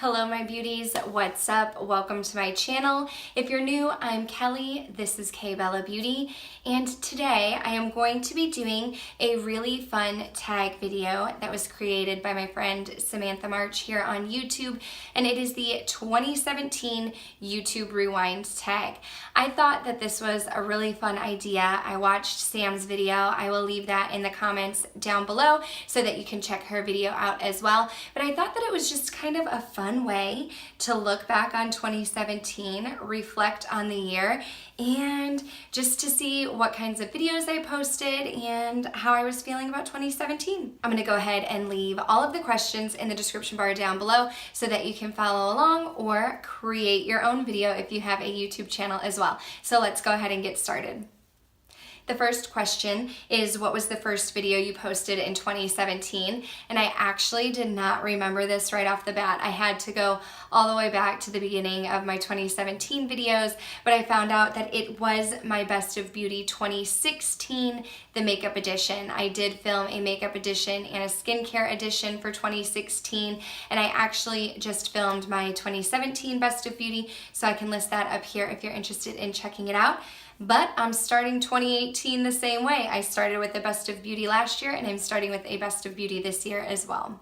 Hello my beauties, what's up? Welcome to my channel. If you're new, I'm Kelly, this is KBellaBeauty, and today I am going to be doing a really fun tag video that was created by my friend Samantha March here on YouTube, and it is the 2017 YouTube Rewind tag. I thought that this was a really fun idea. I watched Sam's video. I will leave that in the comments down below so that you can check her video out as well, but I thought that it was just kind of a fun way to look back on 2017, reflect on the year, and just to see what kinds of videos I posted and how I was feeling about 2017. I'm gonna go ahead and leave all of the questions in the description bar down below so that you can follow along or create your own video if you have a YouTube channel as well. So let's go ahead and get started. The first question is, what was the first video you posted in 2017? And I actually did not remember this right off the bat. I had to go all the way back to the beginning of my 2017 videos, but I found out that it was my Best of Beauty 2016, the makeup edition. I did film a makeup edition and a skincare edition for 2016, and I actually just filmed my 2017 Best of Beauty, so I can list that up here if you're interested in checking it out. But I'm starting 2018 the same way. I started with the Best of Beauty last year, and I'm starting with a Best of Beauty this year as well.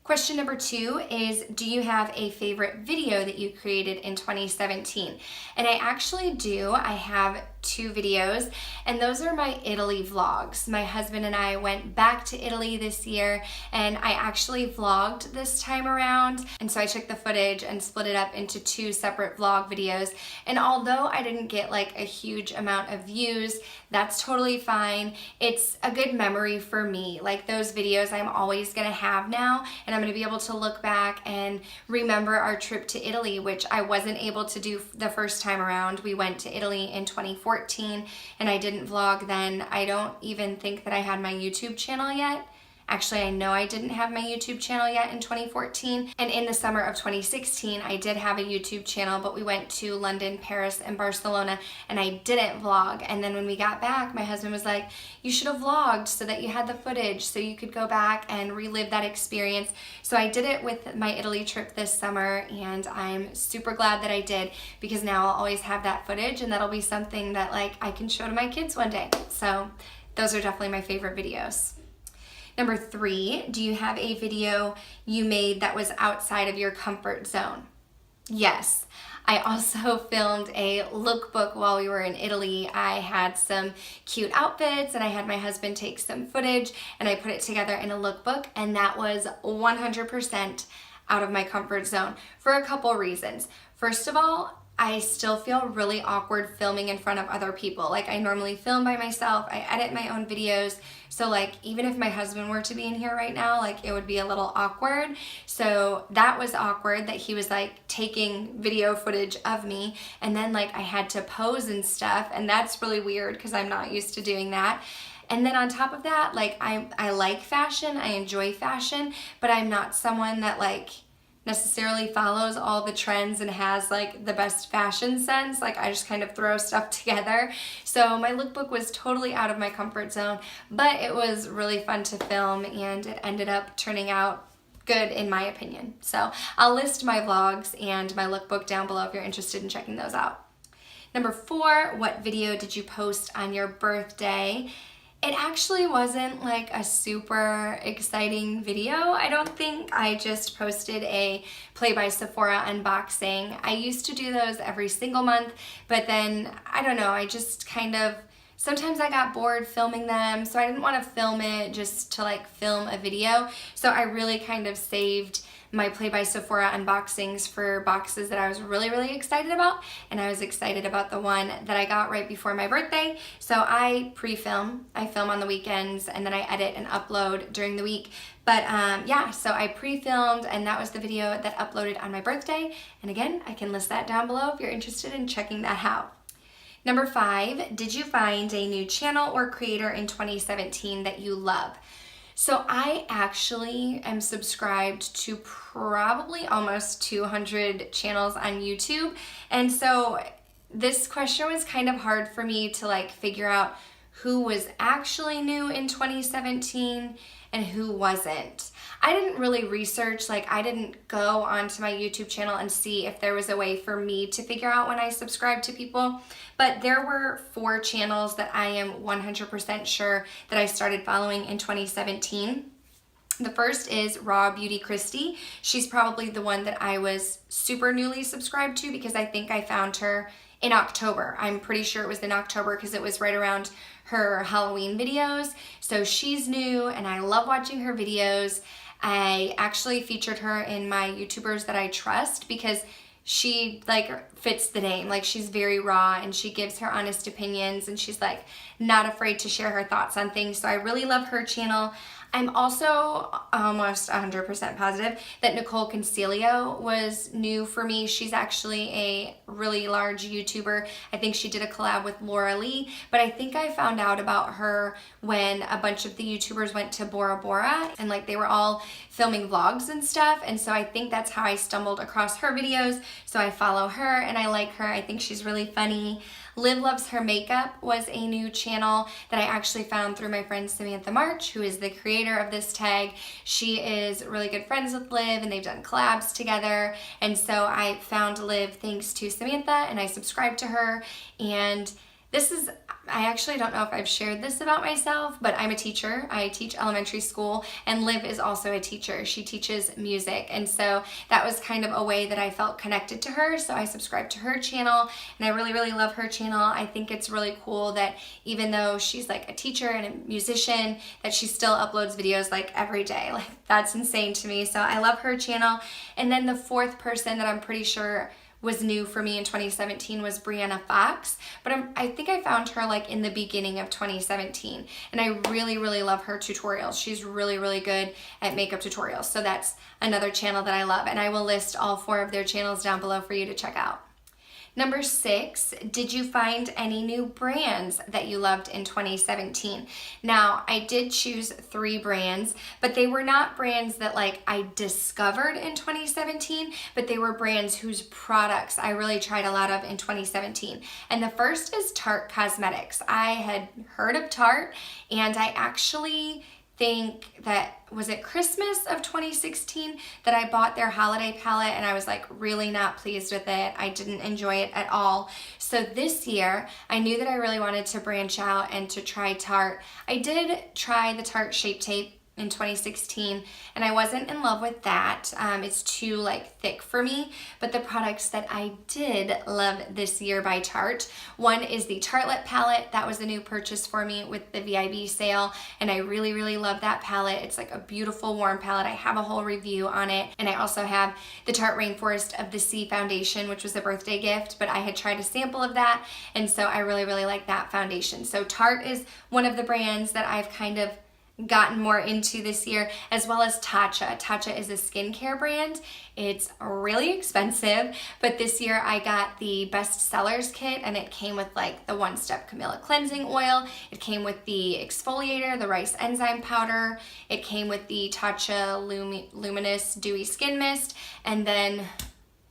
Question number 2 is, do you have a favorite video that you created in 2017? And I actually do. I have 2 videos, and those are my Italy vlogs. My husband and I went back to Italy this year, and I actually vlogged this time around, and so I took the footage and split it up into 2 separate vlog videos. And although I didn't get like a huge amount of views, that's totally fine. It's a good memory for me. Like, those videos I'm always gonna have now, and I'm gonna be able to look back and remember our trip to Italy, which I wasn't able to do the first time around. We went to Italy in 2014, and I didn't vlog then. I don't even think that I had my YouTube channel yet. Actually, I know I didn't have my YouTube channel yet in 2014, and in the summer of 2016, I did have a YouTube channel, but we went to London, Paris, and Barcelona, and I didn't vlog. And then when we got back, my husband was like, you should have vlogged so that you had the footage so you could go back and relive that experience. So I did it with my Italy trip this summer, and I'm super glad that I did, because now I'll always have that footage, and that'll be something that like I can show to my kids one day. So those are definitely my favorite videos. Number 3, do you have a video you made that was outside of your comfort zone? Yes. I also filmed a lookbook while we were in Italy. I had some cute outfits, and I had my husband take some footage, and I put it together in a lookbook, and that was 100% out of my comfort zone for a couple reasons. First of all, I still feel really awkward filming in front of other people. Like, I normally film by myself, I edit my own videos, so like even if my husband were to be in here right now, like it would be a little awkward. So that was awkward, that he was like taking video footage of me, and then like I had to pose and stuff, and that's really weird because I'm not used to doing that. And then on top of that, like I like fashion, I enjoy fashion, but I'm not someone that like necessarily follows all the trends and has like the best fashion sense. Like, I just kind of throw stuff together. So my lookbook was totally out of my comfort zone, but it was really fun to film, and it ended up turning out good in my opinion. So I'll list my vlogs and my lookbook down below if you're interested in checking those out. Number 4, what video did you post on your birthday? It actually wasn't like a super exciting video, I don't think. I just posted a Play by Sephora unboxing. I used to do those every single month, but then, I don't know, I just kind of, sometimes I got bored filming them, so I didn't want to film it just to like film a video. So I really kind of saved my Play by Sephora unboxings for boxes that I was really, really excited about, and I was excited about the one that I got right before my birthday. So I pre-film, I film on the weekends, and then I edit and upload during the week. But yeah, so I pre-filmed, and that was the video that uploaded on my birthday. And again, I can list that down below if you're interested in checking that out. Number 5, did you find a new channel or creator in 2017 that you love? So I actually am subscribed to probably almost 200 channels on YouTube. And so this question was kind of hard for me to like figure out who was actually new in 2017 and who wasn't. I didn't really research, like I didn't go onto my YouTube channel and see if there was a way for me to figure out when I subscribe to people, but there were 4 channels that I am 100% sure that I started following in 2017. The first is Raw Beauty Christy. She's probably the one that I was super newly subscribed to because I think I found her in October. I'm pretty sure it was in October because it was right around her Halloween videos. So she's new and I love watching her videos. I actually featured her in my YouTubers that I trust because she like fits the name. Like she's very raw and she gives her honest opinions and she's like not afraid to share her thoughts on things. So I really love her channel. I'm also almost 100% positive that Nicole Concilio was new for me. She's actually a really large YouTuber. I think she did a collab with Laura Lee, but I think I found out about her when a bunch of the YouTubers went to Bora Bora and like they were all filming vlogs and stuff. And so I think that's how I stumbled across her videos. So I follow her and I like her. I think she's really funny. Liv Loves Her Makeup was a new channel that I actually found through my friend Samantha March, who is the creator of this tag. She is really good friends with Liv and they've done collabs together. And so I found Liv thanks to Samantha and I subscribed to her. And this is, I actually don't know if I've shared this about myself, but I'm a teacher. I teach elementary school and Liv is also a teacher. She teaches music. And so that was kind of a way that I felt connected to her. So I subscribed to her channel and I really, really love her channel. I think it's really cool that even though she's like a teacher and a musician, that she still uploads videos like every day. Like that's insane to me. So I love her channel. And then the 4th person that I'm pretty sure was new for me in 2017 was Brianna Fox, but I think I found her like in the beginning of 2017 and I really, really love her tutorials. She's really, really good at makeup tutorials. So that's another channel that I love and I will list all 4 of their channels down below for you to check out. Number 6, did you find any new brands that you loved in 2017? Now, I did choose 3 brands, but they were not brands that like I discovered in 2017, but they were brands whose products I really tried a lot of in 2017. And the first is Tarte Cosmetics. I had heard of Tarte and I actually think that, was it Christmas of 2016 that I bought their holiday palette and I was like really not pleased with it. I didn't enjoy it at all. So this year, I knew that I really wanted to branch out and to try Tarte. I did try the Tarte Shape Tape in 2016 and I wasn't in love with that. It's too like thick for me, but the products that I did love this year by Tarte, one is the Tartelette palette. That was a new purchase for me with the VIB sale and I really, really love that palette. It's like a beautiful warm palette. I have a whole review on it and I also have the Tarte Rainforest of the Sea foundation, which was a birthday gift, but I had tried a sample of that and so I really, really like that foundation. So Tarte is one of the brands that I've kind of gotten more into this year, as well as Tatcha. Tatcha is a skincare brand. It's really expensive, but this year I got the best sellers kit and it came with like the 1-step Camilla cleansing oil. It came with the exfoliator, the rice enzyme powder. It came with the Tatcha Luminous Dewy Skin Mist, and then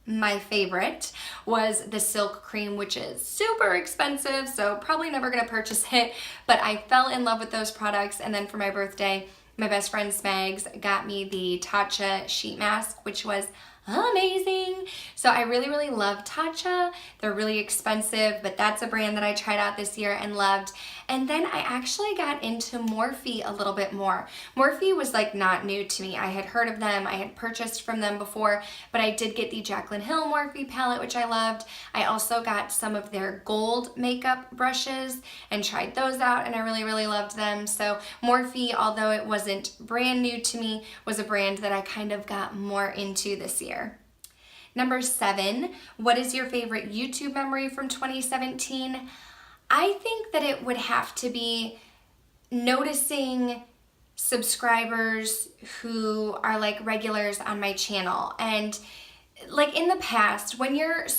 my favorite was the silk cream, which is super expensive, so probably never gonna purchase it, but I fell in love with those products. And then for my birthday, my best friend Smags got me the Tatcha sheet mask, which was amazing. So I really, really love Tatcha. They're really expensive, but that's a brand that I tried out this year and loved. And then I actually got into Morphe a little bit more. Morphe was like not new to me. I had heard of them. I had purchased from them before, but I did get the Jaclyn Hill Morphe palette, which I loved. I also got some of their gold makeup brushes and tried those out and I really, really loved them. So Morphe, although it wasn't brand new to me, was a brand that I kind of got more into this year. Number 7, what is your favorite YouTube memory from 2017? I think that it would have to be noticing subscribers who are like regulars on my channel. And like in the past, when you're a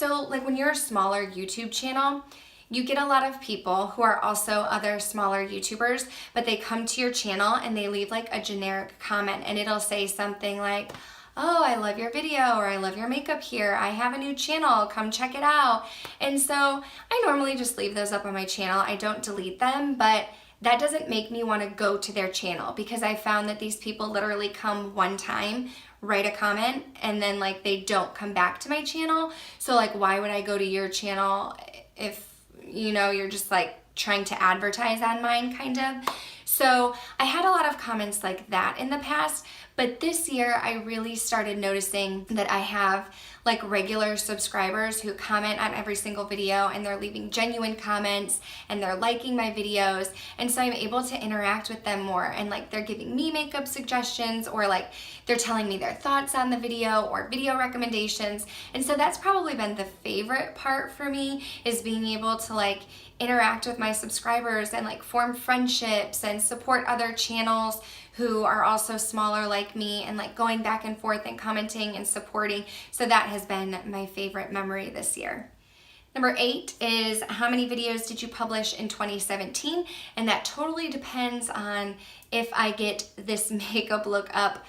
smaller YouTube channel, you get a lot of people who are also other smaller YouTubers, but they come to your channel and they leave like a generic comment and it'll say something like, oh, I love your video, or I love your makeup here. I have a new channel, come check it out. And so I normally just leave those up on my channel. I don't delete them, but that doesn't make me want to go to their channel, because I found that these people literally come one time, write a comment, and then like they don't come back to my channel. So like, why would I go to your channel if, you know, you're just like trying to advertise on mine, kind of. So I had a lot of comments like that in the past, but this year I really started noticing that I have like regular subscribers who comment on every single video, and they're leaving genuine comments and they're liking my videos. And so I'm able to interact with them more, and like they're giving me makeup suggestions, or like they're telling me their thoughts on the video or video recommendations. And so that's probably been the favorite part for me, is being able to like interact with my subscribers and like form friendships and support other channels who are also smaller like me, and like going back and forth and commenting and supporting. So that has been my favorite memory this year. Number 8 is, how many videos did you publish in 2017? And that totally depends on if I get this makeup look up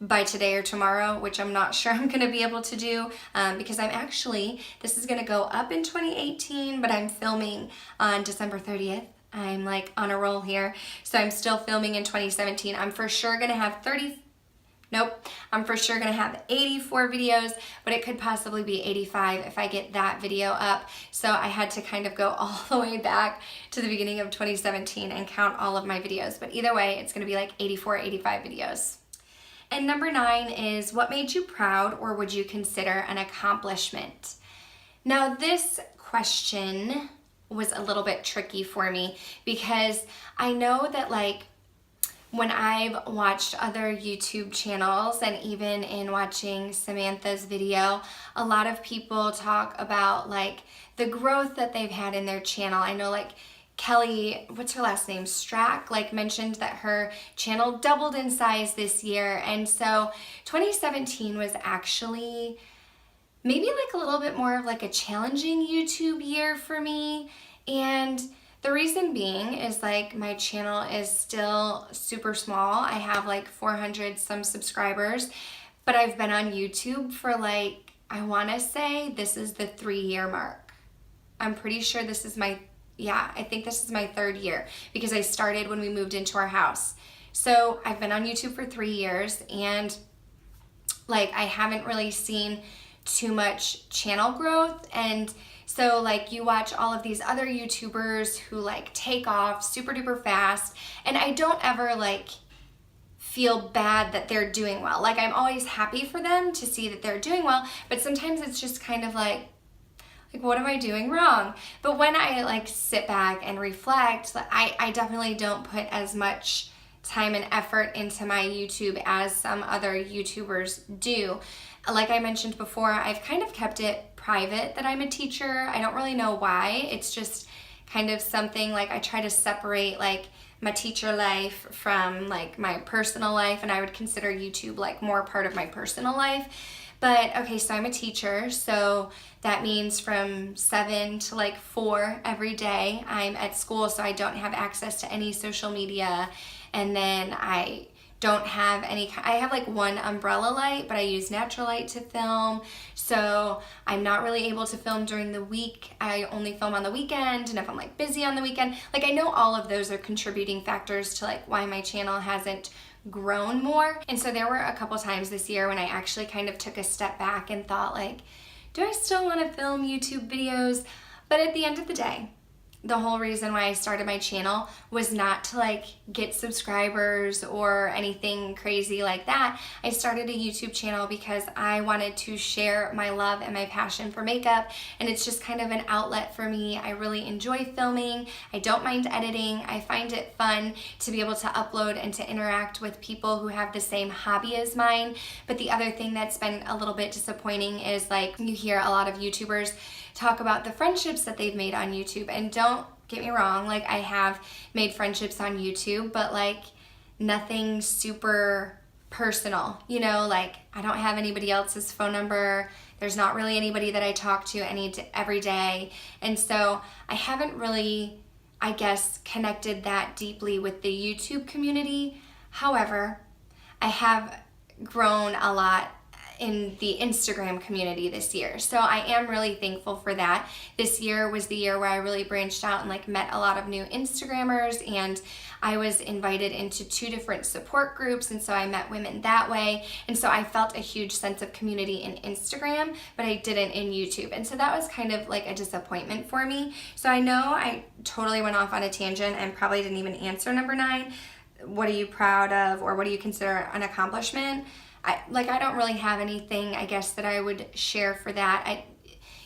by today or tomorrow, which I'm not sure I'm gonna be able to do, because I'm actually, this is gonna go up in 2018, but I'm filming on December 30th. I'm like on a roll here. So I'm still filming in 2017. I'm for sure gonna have I'm for sure gonna have 84 videos, but it could possibly be 85 if I get that video up. So I had to kind of go all the way back to the beginning of 2017 and count all of my videos. But either way, it's gonna be like 84, 85 videos. And number 9 is, what made you proud or would you consider an accomplishment? Now this question was a little bit tricky for me, because I know that like when I've watched other YouTube channels, and even in watching Samantha's video, a lot of people talk about like the growth that they've had in their channel. I know like Kelly, what's her last name? Strack, like mentioned that her channel doubled in size this year. And so 2017 was actually maybe like a little bit more of like a challenging YouTube year for me. And the reason being is like my channel is still super small. I have like 400 some subscribers, but I've been on YouTube for like, I wanna say this is the 3-year mark. I'm pretty sure this is I think this is my 3rd year, because I started when we moved into our house. So I've been on YouTube for 3 years, and like I haven't really seen too much channel growth. And so like you watch all of these other YouTubers who like take off super duper fast, and I don't ever like feel bad that they're doing well. Like I'm always happy for them to see that they're doing well, but sometimes it's just kind of like what am I doing wrong? But when I like sit back and reflect, I definitely don't put as much time and effort into my YouTube as some other YouTubers do. Like I mentioned before, I've kind of kept it private that I'm a teacher. I don't really know why. It's just kind of something like I try to separate like my teacher life from like my personal life, and I would consider YouTube like more part of my personal life. But okay, so I'm a teacher, so that means from 7 to like 4 every day I'm at school, so I don't have access to any social media. And then I don't have I have like one umbrella light, but I use natural light to film. So I'm not really able to film during the week. I only film on the weekend, and if I'm like busy on the weekend, like I know all of those are contributing factors to like why my channel hasn't grown more. And so there were a couple times this year when I actually kind of took a step back and thought like, do I still want to film YouTube videos? But at the end of the day, the whole reason why I started my channel was not to like get subscribers or anything crazy like that. I started a YouTube channel because I wanted to share my love and my passion for makeup, and it's just kind of an outlet for me. I really enjoy filming. I don't mind editing. I find it fun to be able to upload and to interact with people who have the same hobby as mine. But the other thing that's been a little bit disappointing is like you hear a lot of YouTubers talk about the friendships that they've made on YouTube, and don't get me wrong, like I have made friendships on YouTube, but like nothing super personal, you know, like I don't have anybody else's phone number. There's not really anybody that I talk to every day. And so I haven't really, I guess, connected that deeply with the YouTube community. However, I have grown a lot in the Instagram community this year. So I am really thankful for that. This year was the year where I really branched out and like met a lot of new Instagrammers, and I was invited into 2 different support groups, and so I met women that way. And so I felt a huge sense of community in Instagram, but I didn't in YouTube. And so that was kind of like a disappointment for me. So I know I totally went off on a tangent and probably didn't even answer number 9. What are you proud of, or what do you consider an accomplishment? I don't really have anything, I guess, that I would share for that.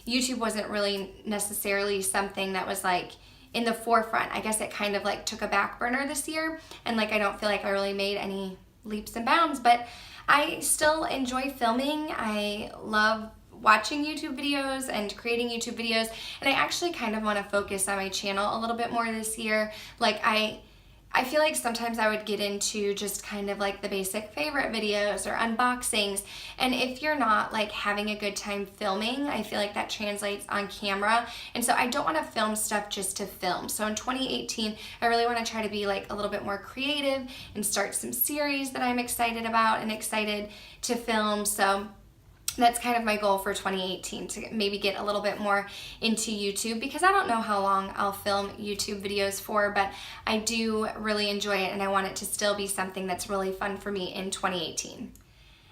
YouTube wasn't really necessarily something that was like in the forefront. I guess it kind of like took a back burner this year, and like I don't feel like I really made any leaps and bounds, but I still enjoy filming. I love watching YouTube videos and creating YouTube videos, and I actually kind of want to focus on my channel a little bit more this year. Like I feel like sometimes I would get into just kind of like the basic favorite videos or unboxings, and if you're not like having a good time filming, I feel like that translates on camera, and so I don't want to film stuff just to film. So in 2018, I really want to try to be like a little bit more creative and start some series that I'm excited about and excited to film. So that's kind of my goal for 2018, to maybe get a little bit more into YouTube, because I don't know how long I'll film YouTube videos for, but I do really enjoy it, and I want it to still be something that's really fun for me in 2018.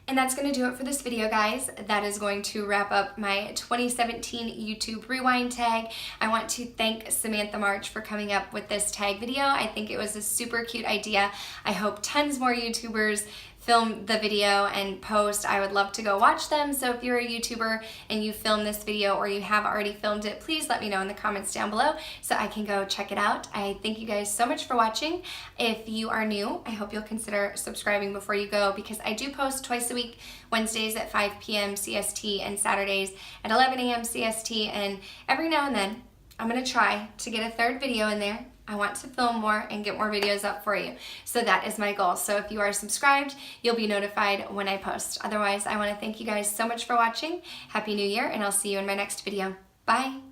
And that's going to do it for this video, guys. That is going to wrap up my 2017 YouTube Rewind tag. I want to thank Samantha March for coming up with this tag video. I think it was a super cute idea. I hope tons more YouTubers film the video and post. I would love to go watch them. So if you're a YouTuber and you film this video, or you have already filmed it, please let me know in the comments down below so I can go check it out. I thank you guys so much for watching. If you are new, I hope you'll consider subscribing before you go, because I do post twice a week, Wednesdays at 5 p.m. CST and Saturdays at 11 a.m. CST, and every now and then I'm gonna try to get a 3rd video in there. I want to film more and get more videos up for you. So that is my goal. So if you are subscribed, you'll be notified when I post. Otherwise, I want to thank you guys so much for watching. Happy New Year, and I'll see you in my next video. Bye.